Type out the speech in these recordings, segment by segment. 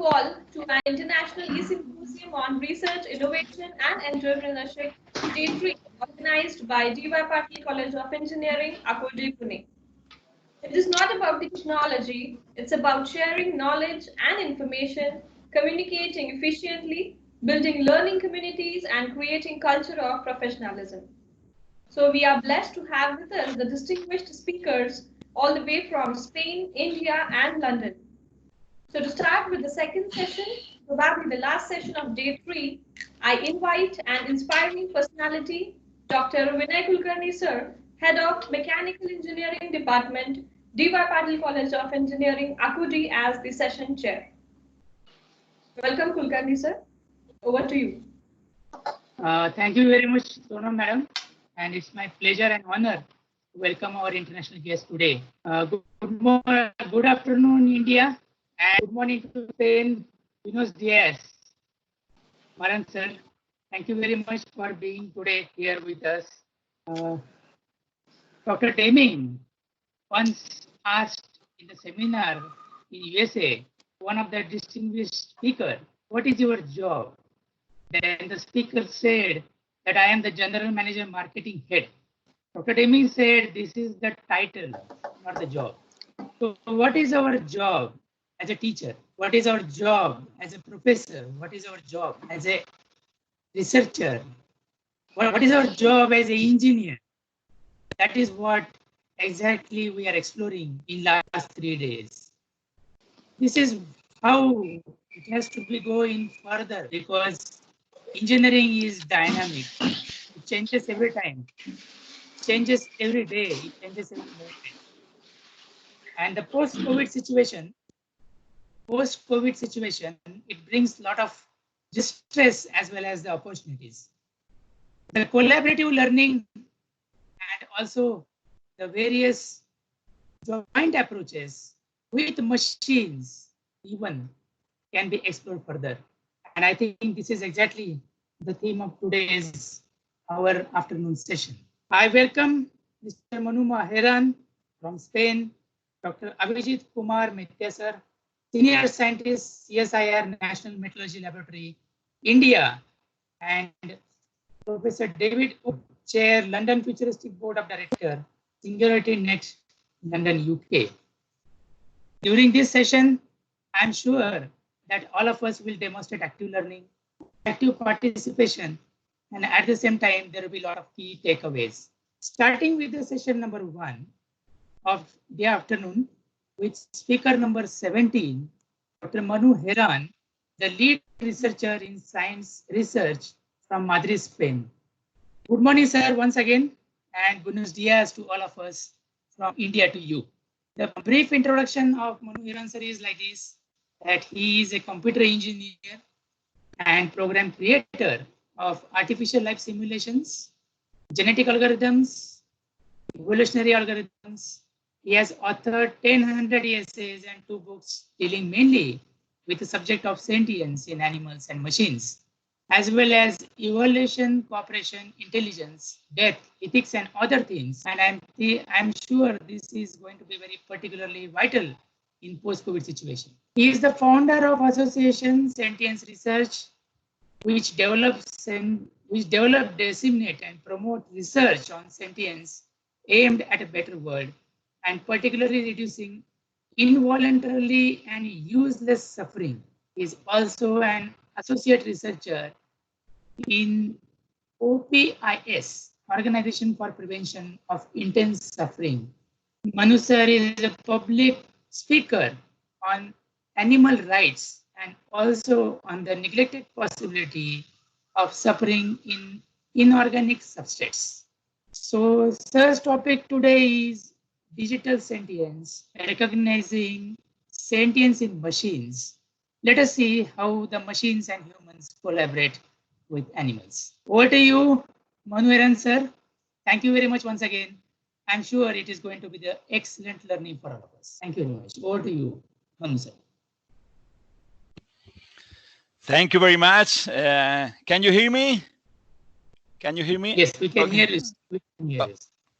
you all to our International E-Symposium on Research, Innovation and Entrepreneurship, Day 3, organized by DY Patil College of Engineering, Akode, Pune. It is not about the technology, it's about sharing knowledge and information, communicating efficiently, building learning communities, and creating culture of professionalism. So we are blessed to have with us the distinguished speakers all the way from Spain, India, and London. So to start with the second session, probably the last session of day 3, I invite an inspiring personality, Dr. Vinay Kulkarni sir, Head of Mechanical Engineering Department, D.Y. Patil College of Engineering, Akudi, as the session chair. Welcome Kulkarni sir. Over to you. Thank you very much, Sonam madam, and it's my pleasure and honor to welcome our international guest today. Good afternoon, India, and good morning to Spain. Buenos dias, Maran sir. Thank you very much for being today here with us. Dr. Deming once asked in the seminar in USA, one of the distinguished speaker, "What is your job?" Then the speaker said that I am the general manager marketing head. Dr. Deming said this is the title, not the job. So what is our job as a teacher? What is our job as a professor? What is our job as a researcher? What is our job as an engineer? That is what exactly we are exploring in last 3 days. This is how it has to be going further because engineering is dynamic. It changes every time. It changes every day. It changes every moment. And the post-COVID situation, it brings a lot of distress as well as the opportunities. The collaborative learning and also the various joint approaches with machines even can be explored further. And I think this is exactly the theme of today's our afternoon session. I welcome Mr. Manu Herran from Spain, Dr. Abhijit Kumar Mithya sir, Senior Scientist, CSIR National Meteorology Laboratory, India, and Professor David Wood, Chair, London Futuristic Board of Director, Singularity Net, London, UK. During this session, I'm sure that all of us will demonstrate active learning, active participation, and at the same time, there will be a lot of key takeaways. Starting with the session number 1 of the afternoon, with speaker number 17, Dr. Manu Herran, the lead researcher in science research from Madrid, Spain. Good morning, sir, once again, and buenos dias to all of us from India to you. The brief introduction of Manu Herran sir is like this, that he is a computer engineer and program creator of artificial life simulations, genetic algorithms, evolutionary algorithms. He has authored 1,000 essays and 2 books dealing mainly with the subject of sentience in animals and machines, as well as evolution, cooperation, intelligence, death, ethics, and other things. And I'm sure this is going to be very particularly vital in post-COVID situation. He is the founder of Association Sentience Research, which develop, disseminate, and promote research on sentience aimed at a better world, and particularly reducing involuntarily and useless suffering. He is also an associate researcher in OPIS, Organization for Prevention of Intense Suffering. Manu sir is a public speaker on animal rights and also on the neglected possibility of suffering in inorganic substrates. So sir's topic today is digital sentience, recognizing sentience in machines. Let us see how the machines and humans collaborate with animals. Over to you, Manu Herran sir. Thank you very much once again. I'm sure it is going to be the excellent learning for all of us. Thank you very much. Over to you, Manu sir. Thank you very much. Can you hear me? Can you hear me? Yes, we can hear you. We can hear you.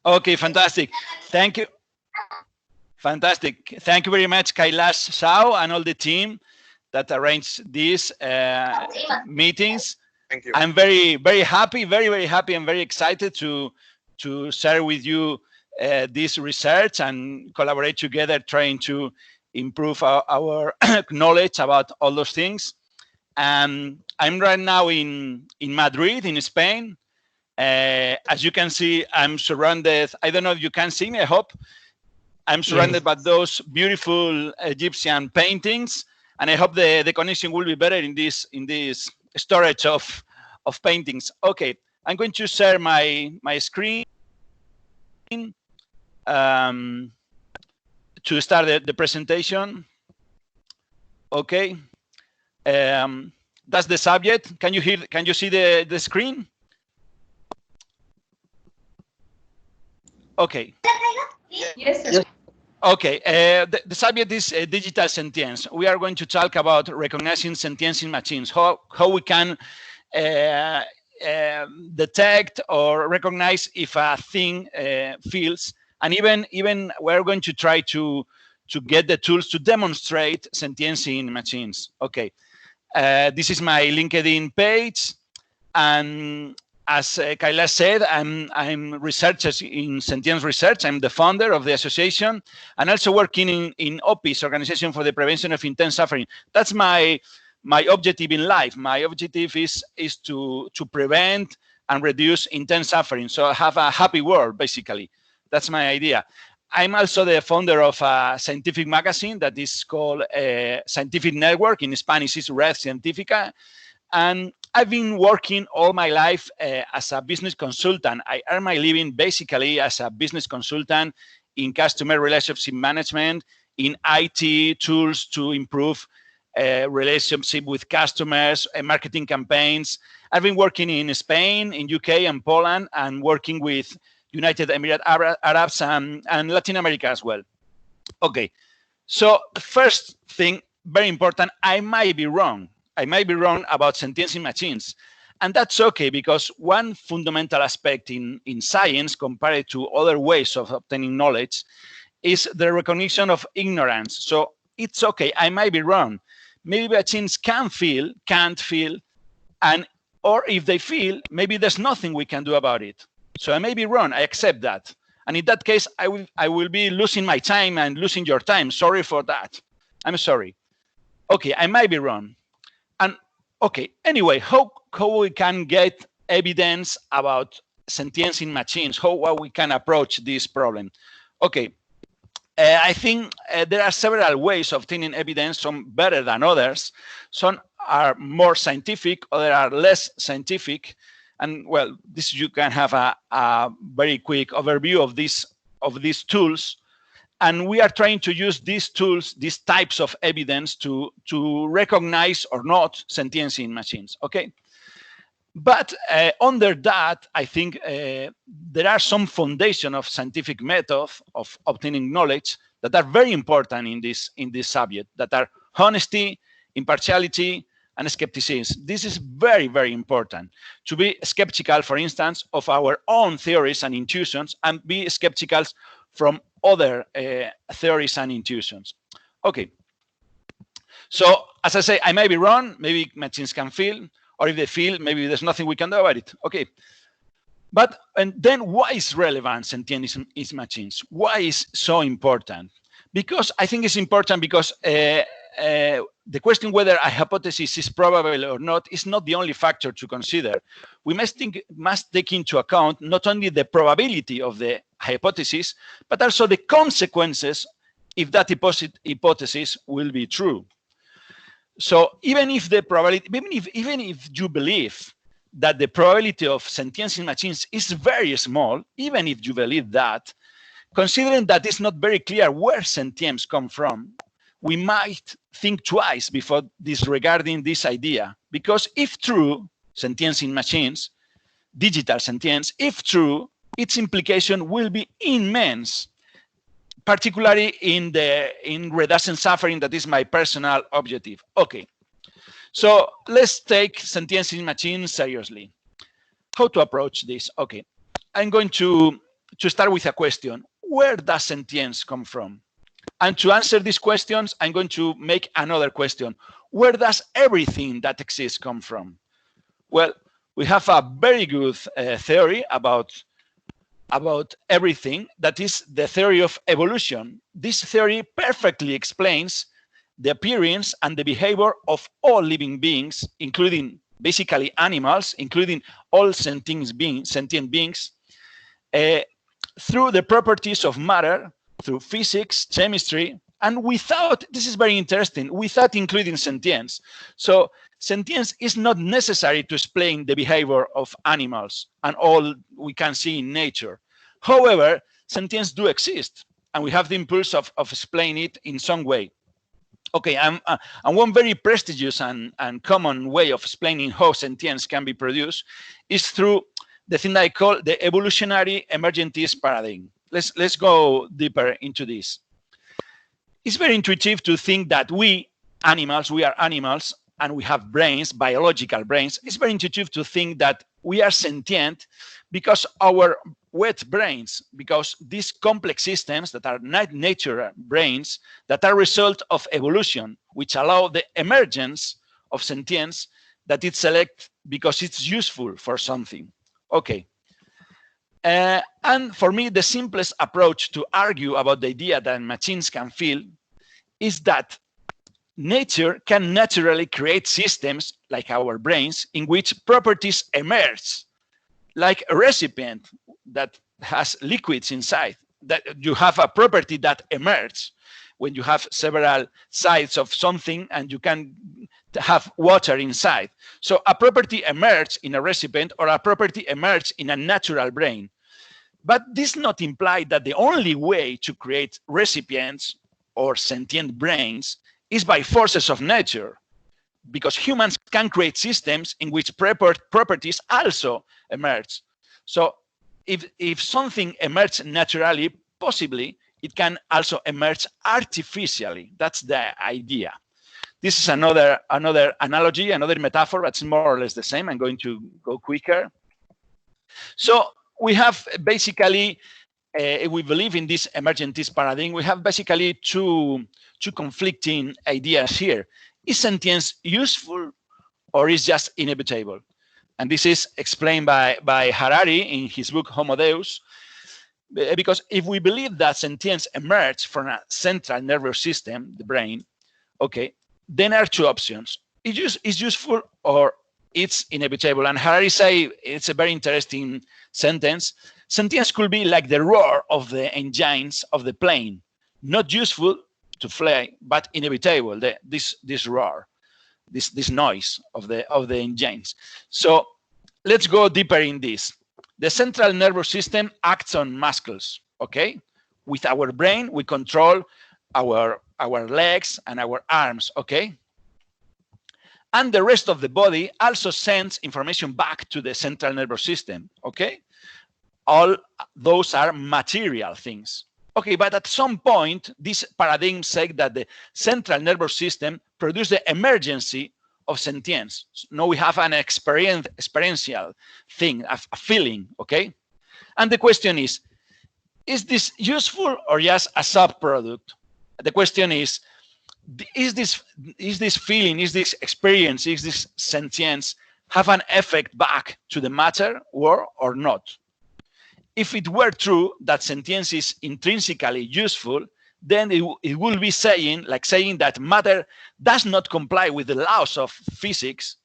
Okay, fantastic. Thank you. Fantastic. Thank you very much, Kailash Sao and all the team. that arranged these meetings. Thank you. I'm very happy, very happy, and very excited to share with you this research and collaborate together, trying to improve our knowledge about all those things. I'm right now in Madrid, in Spain. As you can see, I'm surrounded. I don't know if you can see me. I hope. I'm surrounded by those beautiful Egyptian paintings, and I hope the connection will be better in this storage of paintings. Okay, I'm going to share my screen to start the presentation. Okay, that's the subject. Can you see the screen? Okay. Yes, sir. Okay, the subject is digital sentience. We are going to talk about recognizing sentience in machines, how we can detect or recognize if a thing feels, and even we're going to try to get the tools to demonstrate sentience in machines. Okay, this is my LinkedIn page, and as Kailash said, I'm researcher in sentience research. I'm the founder of the association, and also working in OPIS, Organization for the Prevention of Intense Suffering. That's my objective in life. My objective is to prevent and reduce intense suffering. So I have a happy world, basically. That's my idea. I'm also the founder of a scientific magazine that is called Scientific Network. In Spanish, it's Red Científica. And I've been working all my life as a business consultant. I earn my living basically as a business consultant in customer relationship management, in IT tools to improve relationship with customers, marketing campaigns. I've been working in Spain, in UK and Poland, and working with United Emirates Arabs and Latin America as well. Okay, so the first thing, very important, I might be wrong. I might be wrong about sentience in machines. And that's okay, because one fundamental aspect in science compared to other ways of obtaining knowledge is the recognition of ignorance. So it's okay, I might be wrong. Maybe machines can't feel, and or if they feel, maybe there's nothing we can do about it. So I may be wrong, I accept that. And in that case, I will be losing my time and losing your time. Sorry for that. I'm sorry. Okay, I might be wrong. And okay, anyway, how we can get evidence about sentience in machines, how we can approach this problem. Okay, I think there are several ways of obtaining evidence, some better than others. Some are more scientific, others are less scientific. And well, this you can have a very quick overview of these tools. And we are trying to use these tools, these types of evidence to recognize or not sentience in machines, okay? But under that, I think there are some foundation of scientific method of obtaining knowledge that are very important in this subject, that are honesty, impartiality, and skepticism. This is very, very important. To be skeptical, for instance, of our own theories and intuitions, and be skeptical from other theories and intuitions. Okay. So, as I say, I may be wrong. Maybe machines can feel, or if they feel, maybe there's nothing we can do about it. Okay. But, and then why is relevant sentience in machines? Why is so important? Because I think it's important because the question whether a hypothesis is probable or not is not the only factor to consider. We must take into account not only the probability of the hypothesis, but also the consequences if that hypothesis will be true. So even if the probability, even if you believe that the probability of sentience in machines is very small, even if you believe that, considering that it's not very clear where sentience comes from, we might think twice before disregarding this idea. Because if true, sentience in machines, digital sentience, if true, its implication will be immense, particularly in reducing suffering. That is my personal objective. Okay, so let's take sentience in machines seriously. How to approach this? Okay, I'm going to start with a question. Where does sentience come from? And to answer these questions, I'm going to make another question. where does everything that exists come from? Well, we have a very good theory about everything, that is the theory of evolution. This theory perfectly explains the appearance and the behavior of all living beings, including basically animals, including all sentient beings, through the properties of matter, through physics, chemistry, and without, this is very interesting, without including sentience. So sentience is not necessary to explain the behavior of animals and all we can see in nature. However, sentience do exist, and we have the impulse of explaining it in some way. Okay, and one very prestigious and common way of explaining how sentience can be produced is through the thing that I call the evolutionary emergentist paradigm. Let's go deeper into this. It's very intuitive to think that we are animals, and we have brains, biological brains. It's very intuitive to think that we are sentient because our wet brains, because these complex systems that are natural brains that are result of evolution, which allow the emergence of sentience that it select because it's useful for something. Okay. And for me, the simplest approach to argue about the idea that machines can feel is that nature can naturally create systems like our brains in which properties emerge, like a recipient that has liquids inside, that you have a property that emerges when you have several sides of something and you can have water inside. So a property emerges in a recipient, or a property emerges in a natural brain. But this not imply that the only way to create recipients or sentient brains is by forces of nature, because humans can create systems in which properties also emerge. So if something emerges naturally, possibly it can also emerge artificially. That's the idea. This is another analogy, another metaphor that's more or less the same. I'm going to go quicker. So we have basically, we believe in this emergentist paradigm, we have basically two conflicting ideas here. Is sentience useful or is just inevitable? And this is explained by Harari in his book Homo Deus, because if we believe that sentience emerges from a central nervous system, the brain, okay, then there are two options. It's useful or it's inevitable. And Harari say, it's a very interesting sentence, sentience could be like the roar of the engines of the plane, not useful to fly, but inevitable, this roar, this noise of the engines. So let's go deeper in this. The central nervous system acts on muscles, okay? With our brain, we control our legs and our arms, okay? And the rest of the body also sends information back to the central nervous system, okay? All those are material things. Okay, but at some point, this paradigm said that the central nervous system produced the emergency of sentience. So now we have an experiential thing, a feeling, okay? And the question is this useful or just a subproduct? The question is this feeling, is this experience, is this sentience have an effect back to the matter or not? If it were true that sentience is intrinsically useful, then it will be saying that matter does not comply with the laws of physics,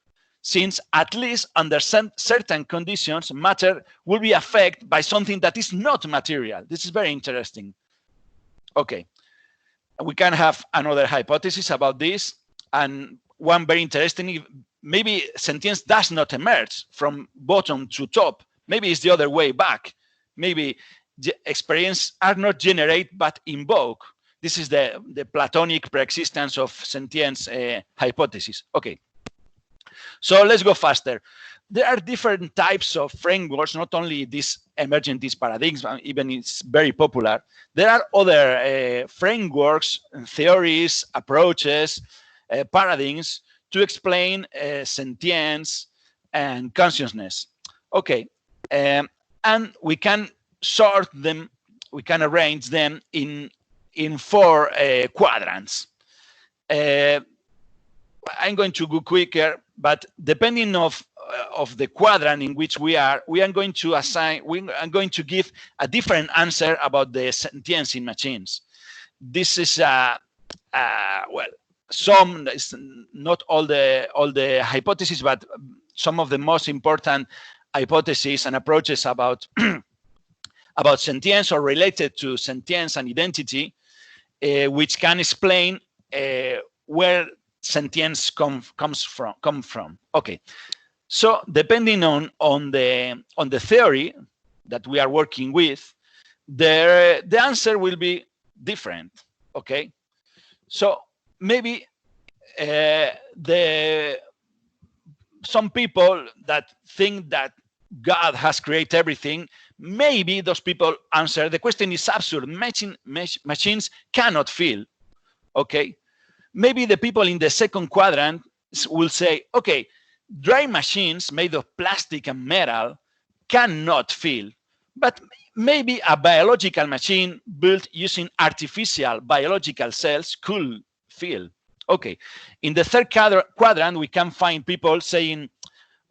since at least under certain conditions, matter will be affected by something that is not material. This is very interesting. Okay, we can have another hypothesis about this, and one very interesting, maybe sentience does not emerge from bottom to top. Maybe it's the other way back. Maybe experience are not generated but invoke. This is the Platonic preexistence of sentience hypothesis. Okay, so let's go faster. There are different types of frameworks, not only this emergentist paradigms, even it's very popular. There are other frameworks, theories, approaches, paradigms to explain sentience and consciousness. Okay. And we can sort them, we can arrange them in four quadrants. I'm going to go quicker, but depending of the quadrant in which we are going to assign, we are going to give a different answer about the sentience in machines. This is well, some, it's not all the hypotheses, but some of the most important hypotheses and approaches about about sentience or related to sentience and identity, which can explain where sentience come from. Okay, so depending on the theory that we are working with, the answer will be different. Okay, so maybe some people that think that God has created everything, maybe those people answer the question is absurd. Machines cannot feel. Okay, maybe the people in the second quadrant will say, okay, dry machines made of plastic and metal cannot feel, but maybe a biological machine built using artificial biological cells could feel. Okay, in the third quadrant, we can find people saying,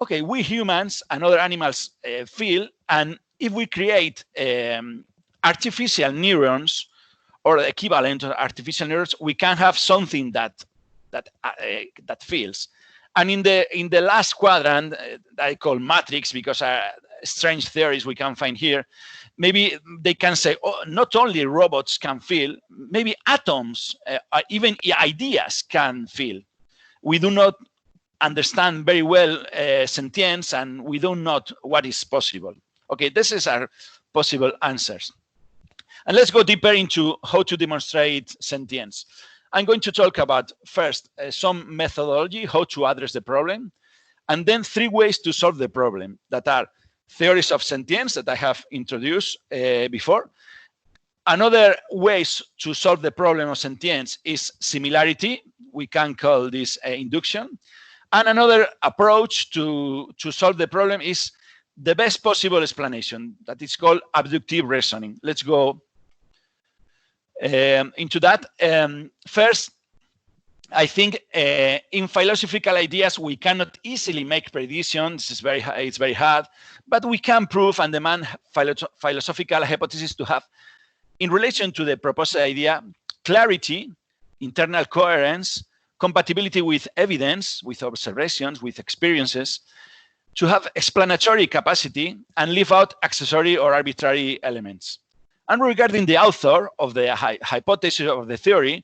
okay, we humans and other animals feel, and if we create artificial neurons or the equivalent of artificial neurons, we can have something that feels. And in the last quadrant, I call matrix, because strange theories we can find here, maybe they can say, oh, not only robots can feel, maybe atoms, even ideas can feel. We do not understand very well sentience, and we don't know what is possible. Okay, this is our possible answers. And let's go deeper into how to demonstrate sentience. I'm going to talk about first some methodology, how to address the problem, and then 3 ways to solve the problem that are theories of sentience that I have introduced before. Another ways to solve the problem of sentience is similarity. We can call this induction. And another approach to solve the problem is the best possible explanation, that is called abductive reasoning. Let's go into that. First, I think in philosophical ideas, we cannot easily make predictions. It's very hard, but we can prove and demand philosophical hypotheses to have, in relation to the proposed idea, clarity, internal coherence, compatibility with evidence, with observations, with experiences, to have explanatory capacity and leave out accessory or arbitrary elements. And regarding the author of the hypothesis of the theory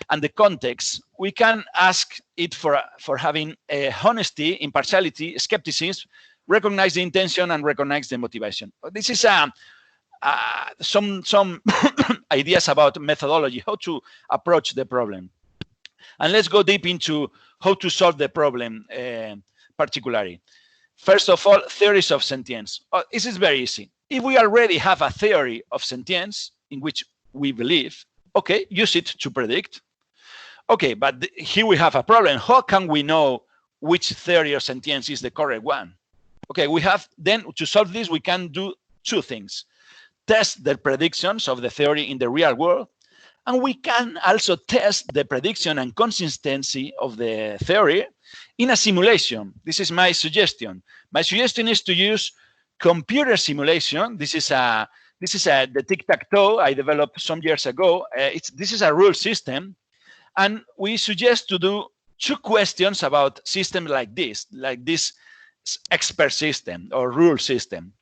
and the context, we can ask it for having honesty, impartiality, skepticism, recognize the intention and recognize the motivation. This is some ideas about methodology, how to approach the problem. And let's go deep into how to solve the problem particularly. First of all, theories of sentience. This is very easy. If we already have a theory of sentience in which we believe, okay, use it to predict. Okay, but here we have a problem. How can we know which theory of sentience is the correct one? Okay, we have then to solve this, we can do 2 things. Test the predictions of the theory in the real world, and we can also test the prediction and consistency of the theory in a simulation. This is my suggestion. My suggestion is to use computer simulation. This is the tic-tac-toe I developed some years ago. This is a rule system, and we suggest to do 2 questions about systems like this expert system or rule system.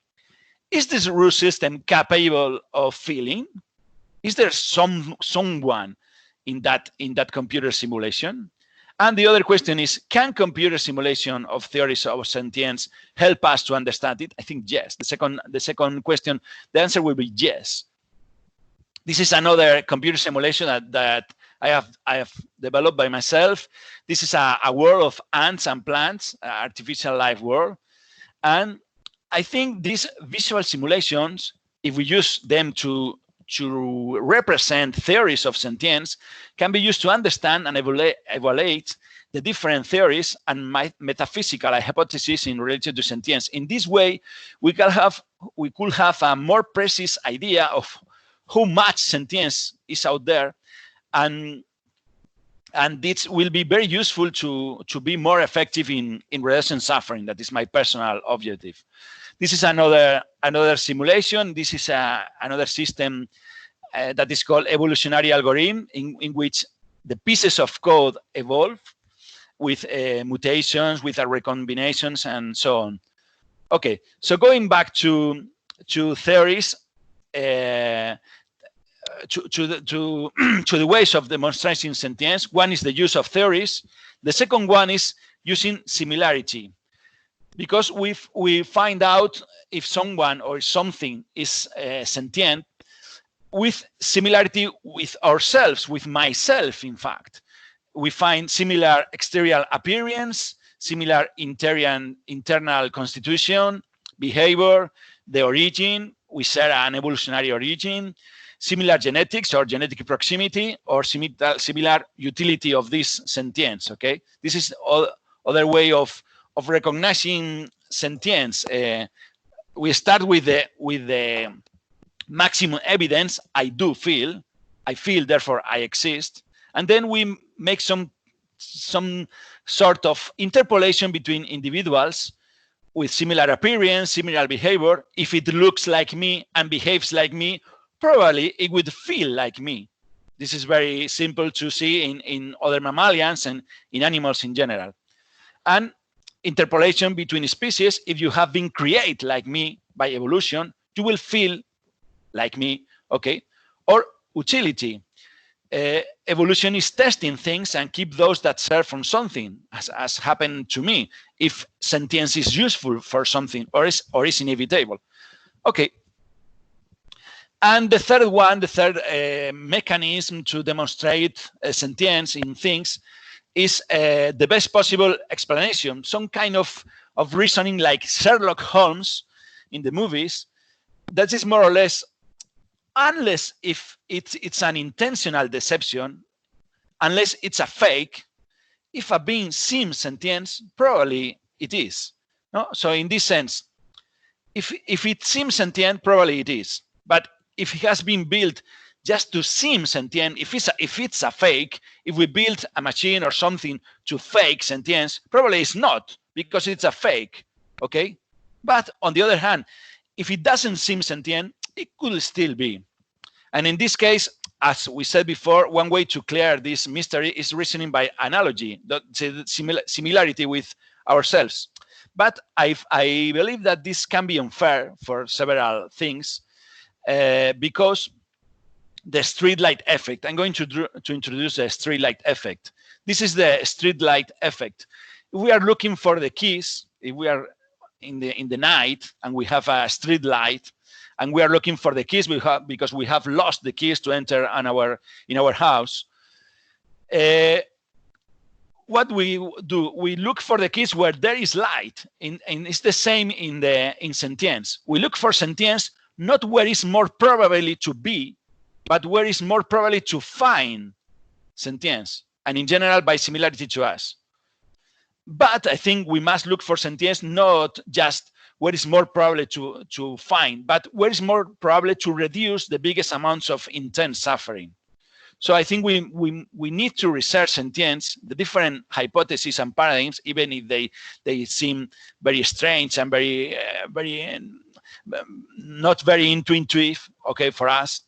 Is this rule system capable of feeling? Is there someone in that computer simulation? And the other question is, can computer simulation of theories of sentience help us to understand it? I think yes. The second question, the answer will be yes. This is another computer simulation that I have developed by myself. This is a world of ants and plants, artificial life world. And I think these visual simulations, if we use them to represent theories of sentience, can be used to understand and evaluate the different theories and metaphysical hypotheses in relation to sentience. In this way, we could have a more precise idea of how much sentience is out there, and and this will be very useful to be more effective in reducing suffering. That is my personal objective. This is another simulation. This is another system that is called evolutionary algorithm, in which the pieces of code evolve with mutations, with recombinations, and so on. Okay, so going back to theories, to the ways of demonstrating sentience. One is the use of theories. The second one is using similarity, because we find out if someone or something is sentient with similarity with ourselves, with myself, in fact. We find similar exterior appearance, similar internal constitution, behavior, the origin. We share an evolutionary origin, similar genetics or genetic proximity, or similar utility of this sentience. Okay, this is other way of recognizing sentience. We start with the maximum evidence. I feel, therefore I exist, and then we make some sort of interpolation between individuals with similar appearance, similar behavior. If it looks like me and behaves like me, probably it would feel like me. This is very simple to see in other mammalians and in animals in general. And interpolation between species, if you have been created like me by evolution, you will feel like me, okay? Or utility. Evolution is testing things and keep those that serve from something, as happened to me, if sentience is useful for something or is inevitable. Okay. And the third mechanism to demonstrate sentience in things is the best possible explanation, some kind of reasoning like Sherlock Holmes in the movies. That is more or less, unless if it's an intentional deception, unless it's a fake, if a being seems sentient, probably it is. No? So in this sense, if it seems sentient, probably it is. But if it has been built just to seem sentient, if it's a fake, if we build a machine or something to fake sentience, probably it's not, because it's a fake. Okay? But on the other hand, if it doesn't seem sentient, it could still be. And in this case, as we said before, one way to clear this mystery is reasoning by analogy, the similarity with ourselves. But I believe that this can be unfair for several things, because the streetlight effect. I'm going to introduce the streetlight effect. This is the streetlight effect. If we are looking for the keys, if we are in the night and we have a street light, and we are looking for the keys because we have lost the keys to enter in our house. What we do, we look for the keys where there is light, and it's the same in sentience. We look for sentience not where it's more probably to be, but where it's more probably to find sentience, and in general by similarity to us. But I think we must look for sentience not just where it's more probably to find, but where it's more probably to reduce the biggest amounts of intense suffering. So I think we need to research sentience, the different hypotheses and paradigms, even if they seem very strange and very not very intuitive, okay, for us.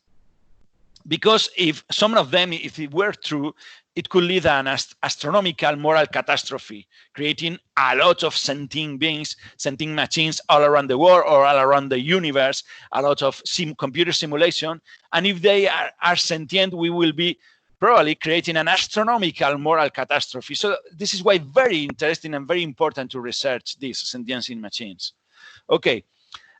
Because if some of them, if it were true, it could lead an astronomical moral catastrophe, creating a lot of sentient beings, sentient machines all around the world or all around the universe, a lot of computer simulation. And if they are sentient, we will be probably creating an astronomical moral catastrophe. So this is why very interesting and very important to research this sentience in machines. Okay,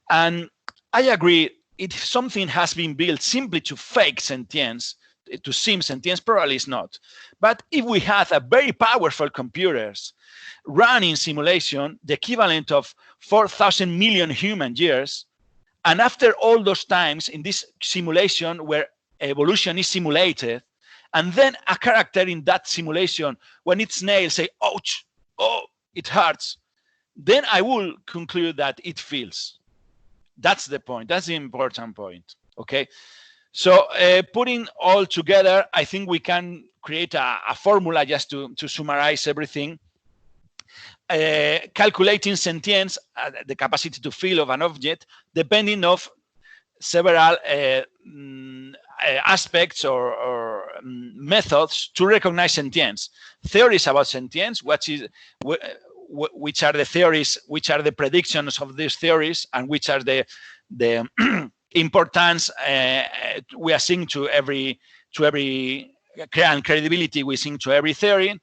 and I agree, if something has been built simply to fake sentience, to seem sentience, probably it's not. But if we had a very powerful computers running simulation, the equivalent of 4,000 million human years, and after all those times in this simulation where evolution is simulated, and then a character in that simulation, when its nails say, ouch, oh, it hurts, then I will conclude that it feels. That's the point. That's the important point. Okay. So putting all together, I think we can create a formula just to summarize everything. Calculating sentience, the capacity to feel of an object, depending of several aspects or methods to recognize sentience. Theories about sentience, which are the theories, which are the predictions of these theories, and which are the importance we assign to every and credibility we assign to every theory.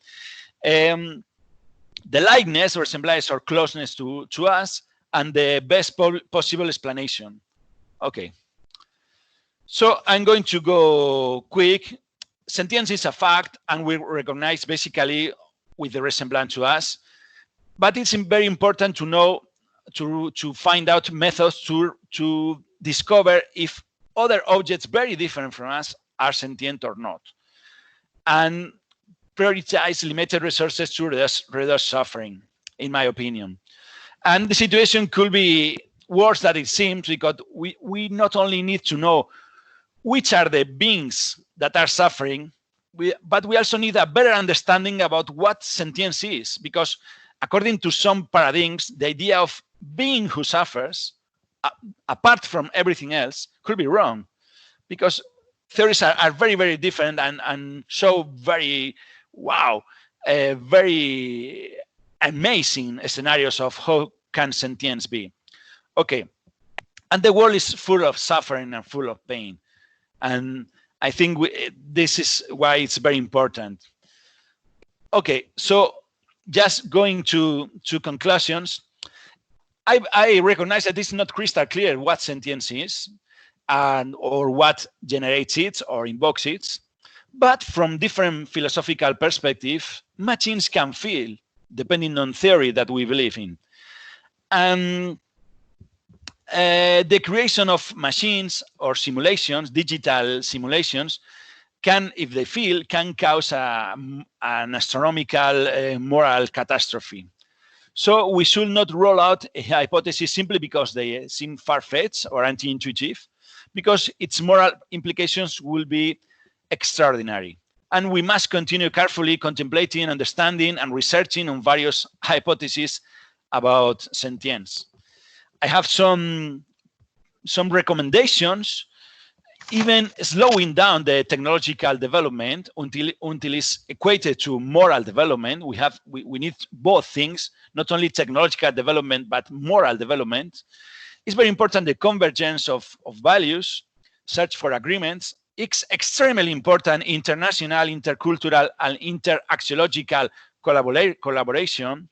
The likeness or semblance or closeness to us, and the best possible explanation. Okay. So I'm going to go quick. Sentience is a fact, and we recognize basically with the resemblance to us. But it's very important to know, to find out methods to discover if other objects very different from us are sentient or not, and prioritize limited resources to reduce suffering, in my opinion. And the situation could be worse than it seems, because we not only need to know which are the beings that are suffering, but we also need a better understanding about what sentience is, because according to some paradigms, the idea of being who suffers, apart from everything else, could be wrong, because theories are very, very different and show very, very amazing scenarios of how can sentience be. Okay, and the world is full of suffering and full of pain. And I think this is why it's very important. Okay, so just going to conclusions, I recognize that it's not crystal clear what sentience is, or what generates it or invokes it. But from different philosophical perspectives, machines can feel, depending on theory that we believe in. And the creation of machines or simulations, digital simulations, can, if they feel, can cause an astronomical moral catastrophe. So we should not roll out a hypothesis simply because they seem far-fetched or anti-intuitive, because its moral implications will be extraordinary. And we must continue carefully contemplating, understanding, and researching on various hypotheses about sentience. I have some recommendations, even slowing down the technological development until it's equated to moral development. We need both things, not only technological development, but moral development. It's very important, the convergence of values, search for agreements. It's extremely important, international, intercultural, and interaxiological collaboration,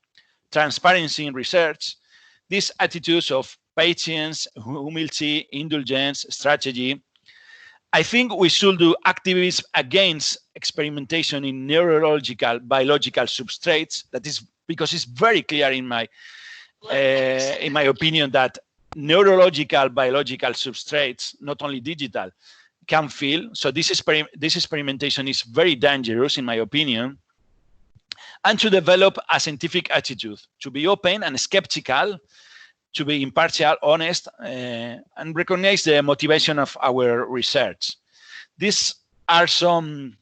transparency in research. These attitudes of patience, humility, indulgence, strategy. I think we should do activism against experimentation in neurological, biological substrates. That is because it's very clear in my opinion that neurological, biological substrates, not only digital, can feel. So this experimentation is very dangerous, in my opinion. And to develop a scientific attitude, to be open and skeptical, to be impartial, honest, and recognize the motivation of our research. These are some,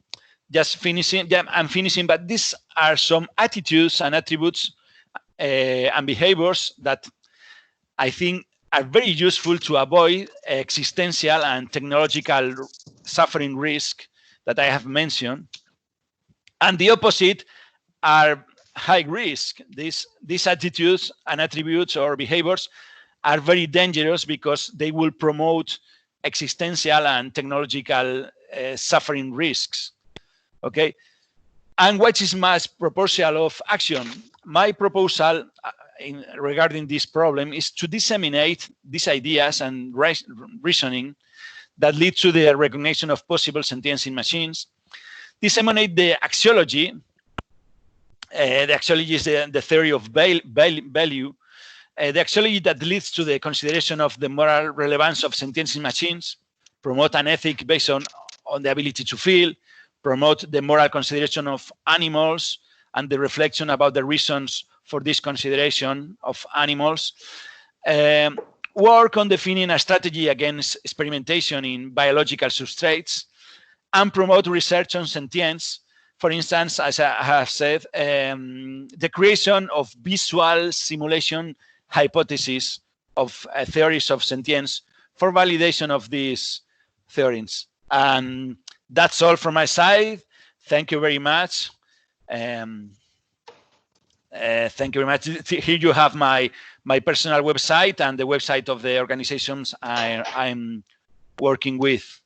just finishing, yeah, I'm finishing, but these are some attitudes and attributes and behaviors that I think are very useful to avoid existential and technological suffering risk that I have mentioned. And the opposite are high risk. These attitudes and attributes or behaviors are very dangerous because they will promote existential and technological suffering risks. Okay, and what is mass proportional of action? My proposal regarding this problem is to disseminate these ideas and reasoning that lead to the recognition of possible sentience in machines. Disseminate the axiology. The axiology is the theory of value. The axiology that leads to the consideration of the moral relevance of sentience in machines. Promote an ethic based on the ability to feel. Promote the moral consideration of animals and the reflection about the reasons for this consideration of animals. Work on defining a strategy against experimentation in biological substrates, and promote research on sentience for instance, as I have said, the creation of visual simulation hypotheses of theories of sentience for validation of these theories. And that's all from my side. Thank you very much. Thank you very much. Here you have my personal website and the website of the organizations I'm working with.